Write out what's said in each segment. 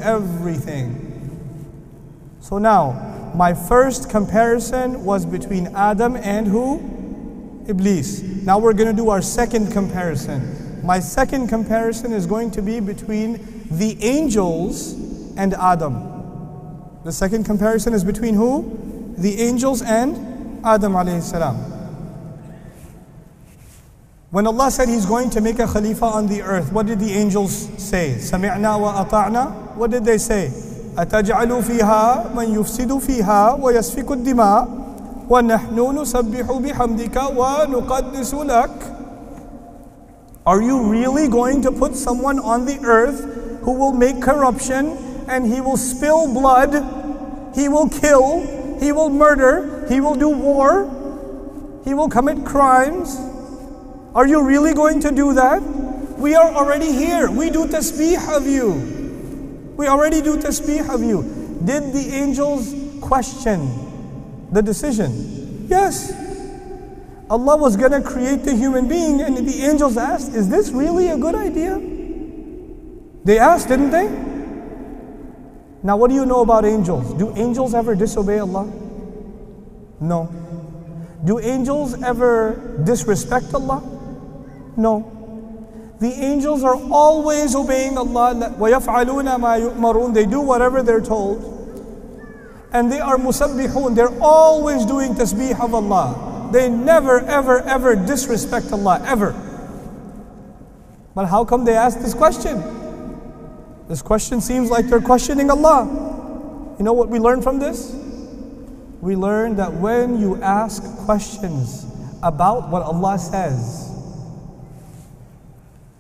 everything. So now, my first comparison was between Adam and who? Iblis. Now we're going to do our second comparison. My second comparison is going to be between the angels and Adam. The second comparison is between who? The angels and Adam alayhi salam. When Allah said He's going to make a Khalifa on the earth, what did the angels say? Sami'na wa ata'na. What did they say? أَتَجْعَلُ فِيهَا مَنْ يُفْسِدُ فِيهَا وَيَسْفِكُ الدِّمَاء وَنَحْنُ نُسَبِّحُ بِحَمْدِكَ وَنُقَدِّسُ لَكَ. Are you really going to put someone on the earth who will make corruption and he will spill blood, he will kill, he will murder, he will do war, he will commit crimes? Are you really going to do that? We are already here. We do tasbih of you. We already do tasbih of you. Did the angels question the decision? Yes. Allah was going to create the human being and the angels asked, is this really a good idea? They asked, didn't they? Now what do you know about angels? Do angels ever disobey Allah? No. Do angels ever disrespect Allah? No. The angels are always obeying Allah. وَيَفْعَلُونَ مَا يُؤْمَرُونَ. They do whatever they're told. And they are musabbihun. They're always doing tasbih of Allah. They never, ever, ever disrespect Allah, ever. But how come they ask this question? This question seems like they're questioning Allah. You know what we learn from this? We learn that when you ask questions about what Allah says,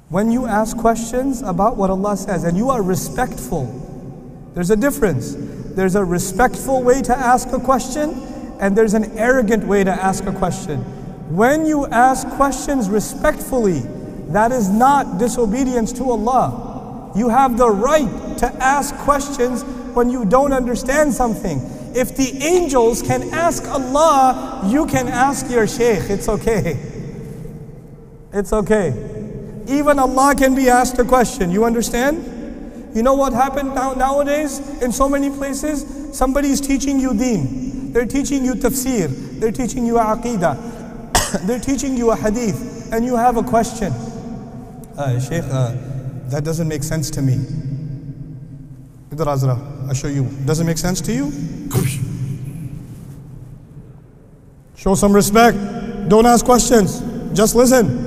when you ask questions about what Allah says and you are respectful, there's a difference. There's a respectful way to ask a question and there's an arrogant way to ask a question. When you ask questions respectfully, that is not disobedience to Allah. You have the right to ask questions when you don't understand something. If the angels can ask Allah, you can ask your sheikh. It's okay. It's okay. Even Allah can be asked a question. You understand? You know what happened nowadays in so many places? Somebody is teaching you deen. They're teaching you tafsir. They're teaching you aqidah. They're teaching you a hadith. And you have a question. Shaykh, that doesn't make sense to me. Idhar Azra, I'll show you. Doesn't make sense to you? Show some respect. Don't ask questions. Just listen.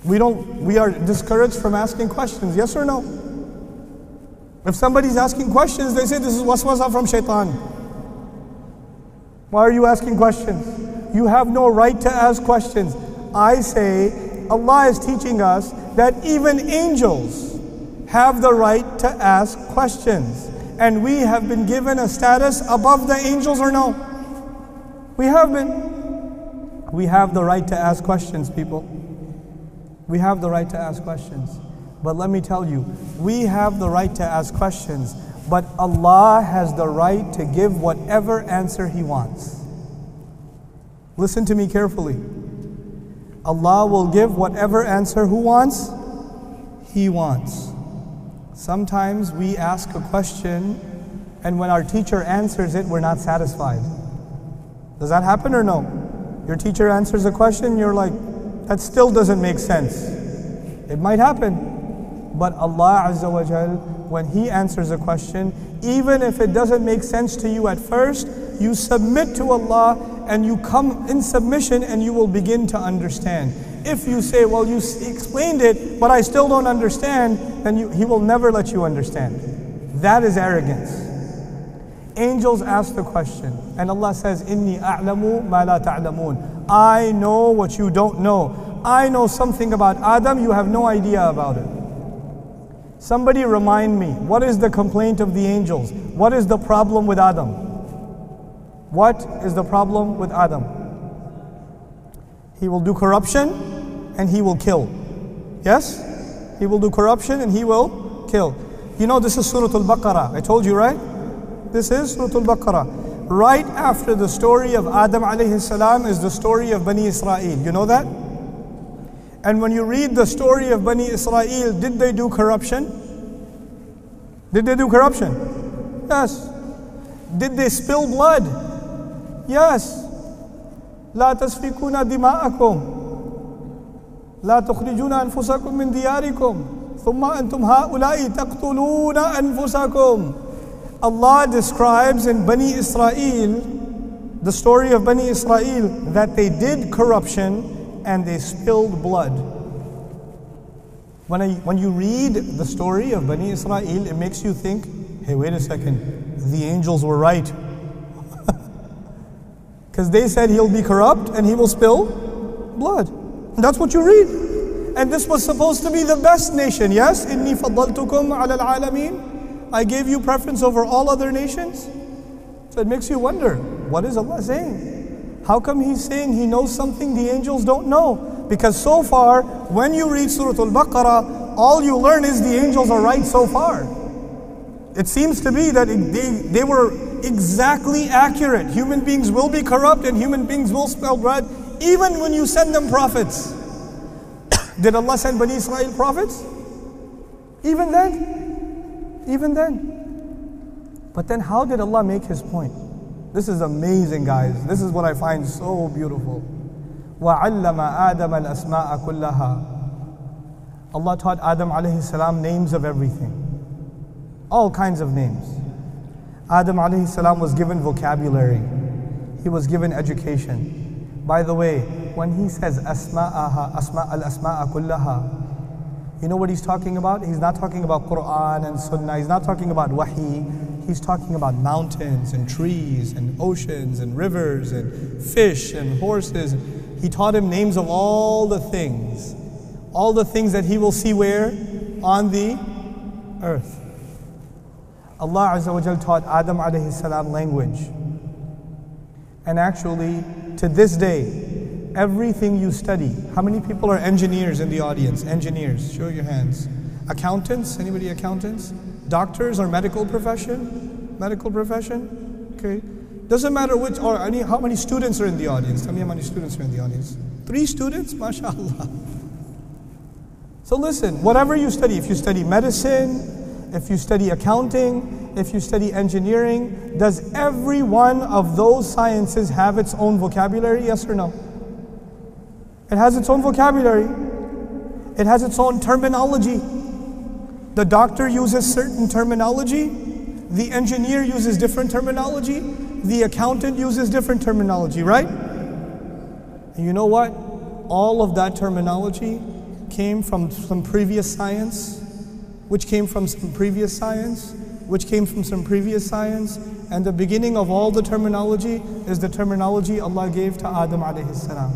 We are discouraged from asking questions, yes or no? If somebody's asking questions, they say this is waswasa from shaitan. Why are you asking questions? You have no right to ask questions. I say Allah is teaching us that even angels have the right to ask questions. And we have been given a status above the angels or no? We have been. We have the right to ask questions, people. We have the right to ask questions. But let me tell you, we have the right to ask questions, but Allah has the right to give whatever answer He wants. Listen to me carefully. Allah will give whatever answer who wants? He wants. Sometimes we ask a question and when our teacher answers it, we're not satisfied. Does that happen or no? Your teacher answers a question, you're like, that still doesn't make sense. It might happen. But Allah Azza wa Jal, when He answers a question, even if it doesn't make sense to you at first, you submit to Allah and you come in submission and you will begin to understand. If you say, well, you explained it, but I still don't understand, then He will never let you understand. That is arrogance. Angels ask the question, and Allah says, Inni a'lamu ma la ta'lamun. I know what you don't know. I know something about Adam, you have no idea about it. Somebody remind me, what is the complaint of the angels? What is the problem with Adam? What is the problem with Adam? He will do corruption and he will kill. Yes? He will do corruption and he will kill. You know this is Surah Al-Baqarah. I told you, right? This is Surah Al-Baqarah. Right after the story of Adam alayhi salam is the story of Bani Israel. You know that? And when you read the story of Bani Israel, did they do corruption? Did they do corruption? Yes. Did they spill blood? Yes. لا تسفكون دماءكم لا تخرجون أنفسكم من دياركم ثم أنتم هؤلاء تقتلون أنفسكم. Allah describes in Bani Israel, the story of Bani Israel, that they did corruption and they spilled blood. When you read the story of Bani Israel, it makes you think, hey, wait a second, the angels were right. Because they said he'll be corrupt and he will spill blood. And that's what you read. And this was supposed to be the best nation, yes? إِنِّي فَضَّلْتُكُمْ عَلَى الْعَالَمِينَ. I gave you preference over all other nations. So it makes you wonder, what is Allah saying? How come He's saying He knows something the angels don't know? Because so far, when you read Surah Al-Baqarah, all you learn is the angels are right so far. It seems to be that they were exactly accurate. Human beings will be corrupt and human beings will spill blood, even when you send them prophets. Did Allah send Bani Israel prophets? Even then? Even then. But then how did Allah make His point? This is amazing, guys. This is what I find so beautiful. وَعَلَّمَ آدَمَ الْأَسْمَاءَ كُلَّهَا. Allah taught Adam alayhi salam names of everything. All kinds of names. Adam alayhi salam was given vocabulary. He was given education. By the way, when he says al-asma'a kullaha, you know what he's talking about? He's not talking about Quran and Sunnah. He's not talking about Wahi. He's talking about mountains and trees and oceans and rivers and fish and horses. He taught him names of all the things that he will see where? On the earth. Allah Azza wa Jal taught Adam alayhi salam language. And actually, to this day, everything you study, how many people are engineers in the audience? Engineers, show your hands. Accountants, anybody accountants? Doctors or medical profession? Medical profession? Okay. Doesn't matter which, or how many students are in the audience? Tell me how many students are in the audience. 3 students? MashaAllah. So listen, whatever you study, if you study medicine, if you study accounting, if you study engineering, does every one of those sciences have its own vocabulary, yes or no? It has its own vocabulary. It has its own terminology. The doctor uses certain terminology. The engineer uses different terminology. The accountant uses different terminology, right? And you know what? All of that terminology came from some previous science, which came from some previous science, which came from some previous science. And the beginning of all the terminology is the terminology Allah gave to Adam alayhi salam.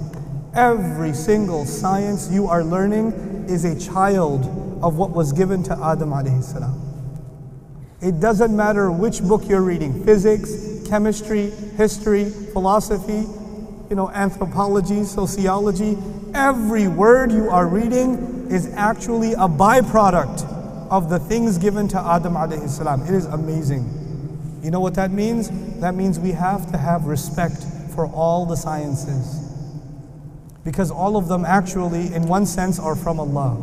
Every single science you are learning is a child of what was given to Adam alayhi salam. It doesn't matter which book you're reading, physics, chemistry, history, philosophy, anthropology, sociology. Every word you are reading is actually a byproduct of the things given to Adam alayhi salam. It is amazing. You know what that means? That means we have to have respect for all the sciences. Because all of them actually, in one sense, are from Allah.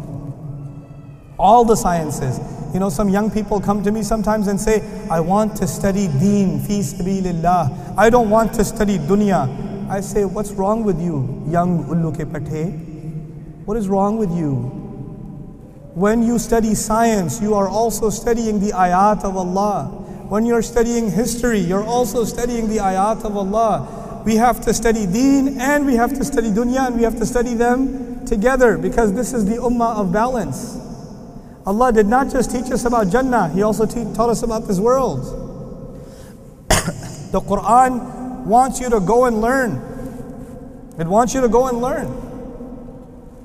All the sciences. Some young people come to me sometimes and say, I want to study deen, fi sabilillah. I don't want to study dunya. I say, what's wrong with you, young ullu ke pathe? What is wrong with you? When you study science, you are also studying the ayat of Allah. When you're studying history, you're also studying the ayat of Allah. We have to study deen and we have to study dunya, and we have to study them together, because this is the ummah of balance. Allah did not just teach us about Jannah, He also taught us about this world. The Quran wants you to go and learn. It wants you to go and learn.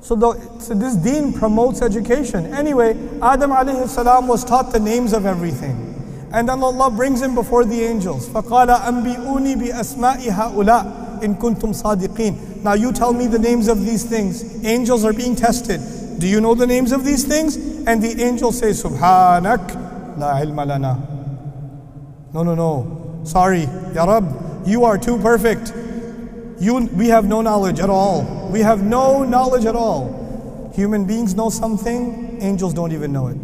So this deen promotes education. Anyway, Adam alayhi salam was taught the names of everything. And then Allah brings him before the angels. فَقَالَ أَنْبِئُونِي بِأَسْمَاءِ هَؤُلَاءِ إِن كُنْتُمْ صَادِقِينَ. Now you tell me the names of these things. Angels are being tested. Do you know the names of these things? And the angel says, Subhanak la ilma lana. No. Sorry, Ya Rabb, you are too perfect. We have no knowledge at all. We have no knowledge at all. Human beings know something, angels don't even know it.